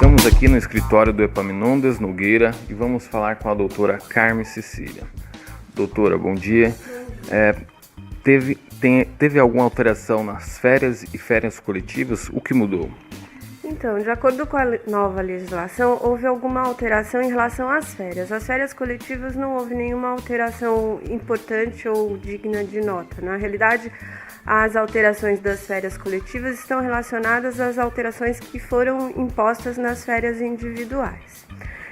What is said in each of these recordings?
Estamos aqui no escritório do Epaminondas Nogueira e vamos falar com a doutora Carmen Cecília. Doutora, bom dia. Teve alguma alteração nas férias e férias coletivas? O que mudou? Então, de acordo com a nova legislação, houve alguma alteração em relação às férias. As férias coletivas não houve nenhuma alteração importante ou digna de nota. Na realidade, as alterações das férias coletivas estão relacionadas às alterações que foram impostas nas férias individuais.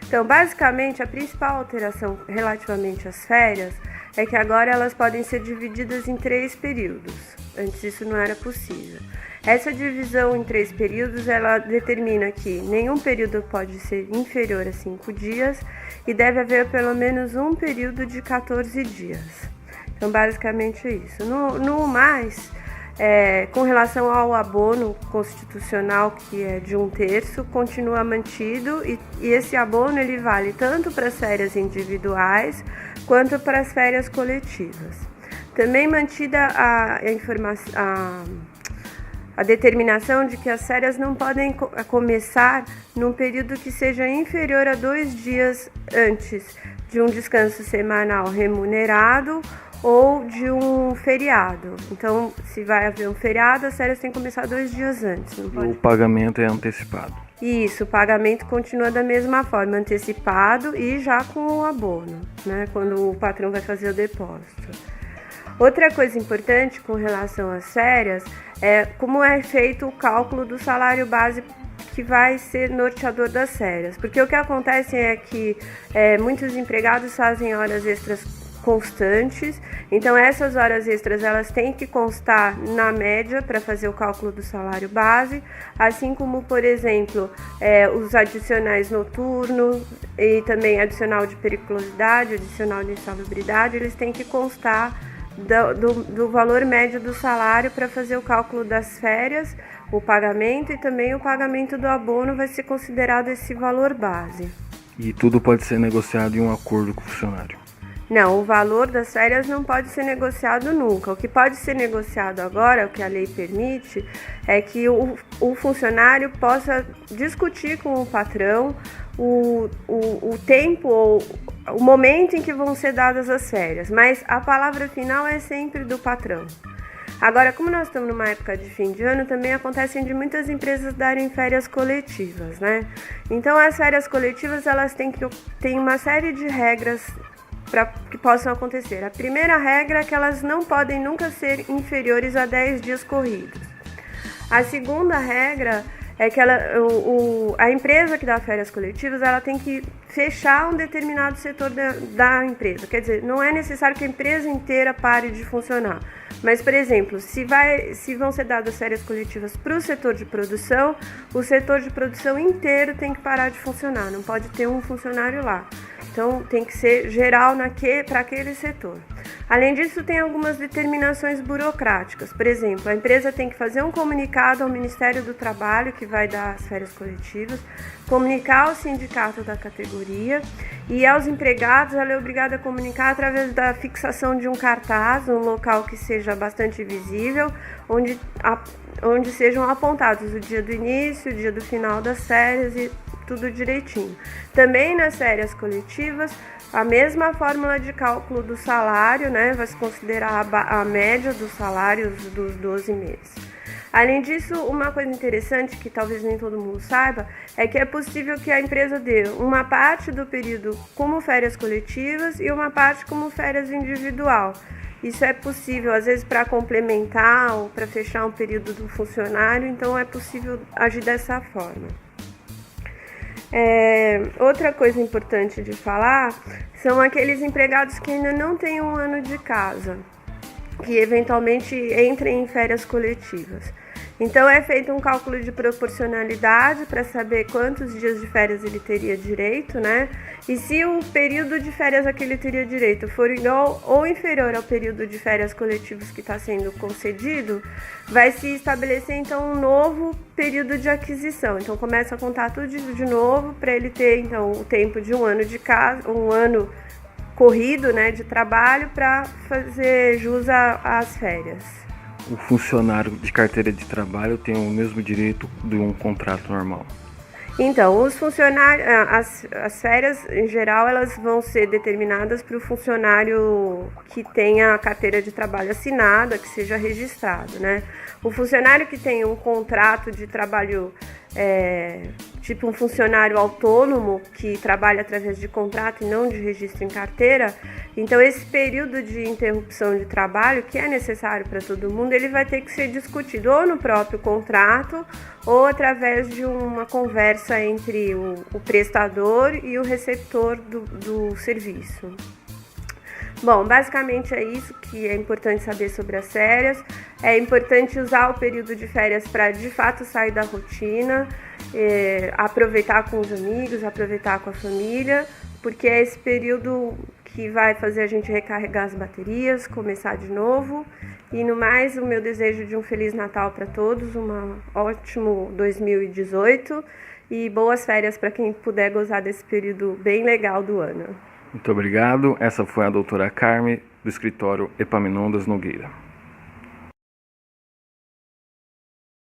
Então, basicamente, a principal alteração relativamente às férias é que agora elas podem ser divididas em 3 períodos. Antes isso não era possível. Essa divisão em 3 períodos, ela determina que nenhum período pode ser inferior a 5 dias e deve haver pelo menos um período de 14 dias. Então, basicamente é isso. No mais, com relação ao abono constitucional, que é de 1/3, continua mantido e esse abono ele vale tanto para as férias individuais quanto para as férias coletivas. Também mantida a determinação de que as férias não podem começar num período que seja inferior a 2 dias antes de um descanso semanal remunerado ou de um feriado. Então, se vai haver um feriado, as férias têm que começar 2 dias antes. Não pode... O pagamento é antecipado. Isso, o pagamento continua da mesma forma, antecipado e já com o abono, né, quando o patrão vai fazer o depósito. Outra coisa importante com relação às férias é como é feito o cálculo do salário base que vai ser norteador das férias. Porque o que acontece é que muitos empregados fazem horas extras constantes, então essas horas extras elas têm que constar na média para fazer o cálculo do salário base, assim como, por exemplo, os adicionais noturnos e também adicional de periculosidade, adicional de insalubridade, eles têm que constar do valor médio do salário para fazer o cálculo das férias, o pagamento e também o pagamento do abono vai ser considerado esse valor base. E tudo pode ser negociado em um acordo com o funcionário? Não, o valor das férias não pode ser negociado nunca. O que pode ser negociado agora, o que a lei permite, é que o funcionário possa discutir com o patrão o tempo ou o momento em que vão ser dadas as férias, mas a palavra final é sempre do patrão. Agora, como nós estamos numa época de fim de ano, também acontecem de muitas empresas darem férias coletivas, né? Então, as férias coletivas, elas têm uma série de regras para que possam acontecer. A primeira regra é que elas não podem nunca ser inferiores a 10 dias corridos. A segunda regra é que a empresa que dá férias coletivas, ela tem que fechar um determinado setor da empresa. Quer dizer, não é necessário que a empresa inteira pare de funcionar. Mas, por exemplo, se vão ser dadas férias coletivas para o setor de produção, o setor de produção inteiro tem que parar de funcionar, não pode ter um funcionário lá. Então, tem que ser geral para aquele setor. Além disso, tem algumas determinações burocráticas. Por exemplo, a empresa tem que fazer um comunicado ao Ministério do Trabalho, que vai dar as férias coletivas, comunicar ao sindicato da categoria e aos empregados ela é obrigada a comunicar através da fixação de um cartaz, um local que seja bastante visível, onde sejam apontados o dia do início, o dia do final das férias e tudo direitinho. Também nas férias coletivas, a mesma fórmula de cálculo do salário, né, vai se considerar a média dos salários dos 12 meses. Além disso, uma coisa interessante que talvez nem todo mundo saiba é que é possível que a empresa dê uma parte do período como férias coletivas e uma parte como férias individual. Isso é possível, às vezes, para complementar ou para fechar um período do funcionário, então é possível agir dessa forma. Outra coisa importante de falar são aqueles empregados que ainda não têm 1 ano de casa, que eventualmente entrem em férias coletivas. Então é feito um cálculo de proporcionalidade para saber quantos dias de férias ele teria direito, né? E se o período de férias a que ele teria direito for igual ou inferior ao período de férias coletivos que está sendo concedido, vai se estabelecer então um novo período de aquisição. Então começa a contar tudo de novo para ele ter então o tempo de 1 ano de casa, 1 ano corrido, né, de trabalho para fazer jus às férias. O funcionário de carteira de trabalho tem o mesmo direito de um contrato normal? Então, os funcionários, as férias em geral, elas vão ser determinadas para o funcionário que tenha a carteira de trabalho assinada, que seja registrado, né? O funcionário que tem um contrato de trabalho, tipo um funcionário autônomo que trabalha através de contrato e não de registro em carteira, então esse período de interrupção de trabalho, que é necessário para todo mundo, ele vai ter que ser discutido ou no próprio contrato ou através de uma conversa entre o prestador e o receptor do serviço. Bom, basicamente é isso que é importante saber sobre as férias. É importante usar o período de férias para de fato sair da rotina, aproveitar com os amigos, aproveitar com a família, porque é esse período que vai fazer a gente recarregar as baterias, começar de novo. E no mais, o meu desejo de um Feliz Natal para todos, um ótimo 2018 e boas férias para quem puder gozar desse período bem legal do ano. Muito obrigado. Essa foi a doutora Carme, do escritório Epaminondas Nogueira.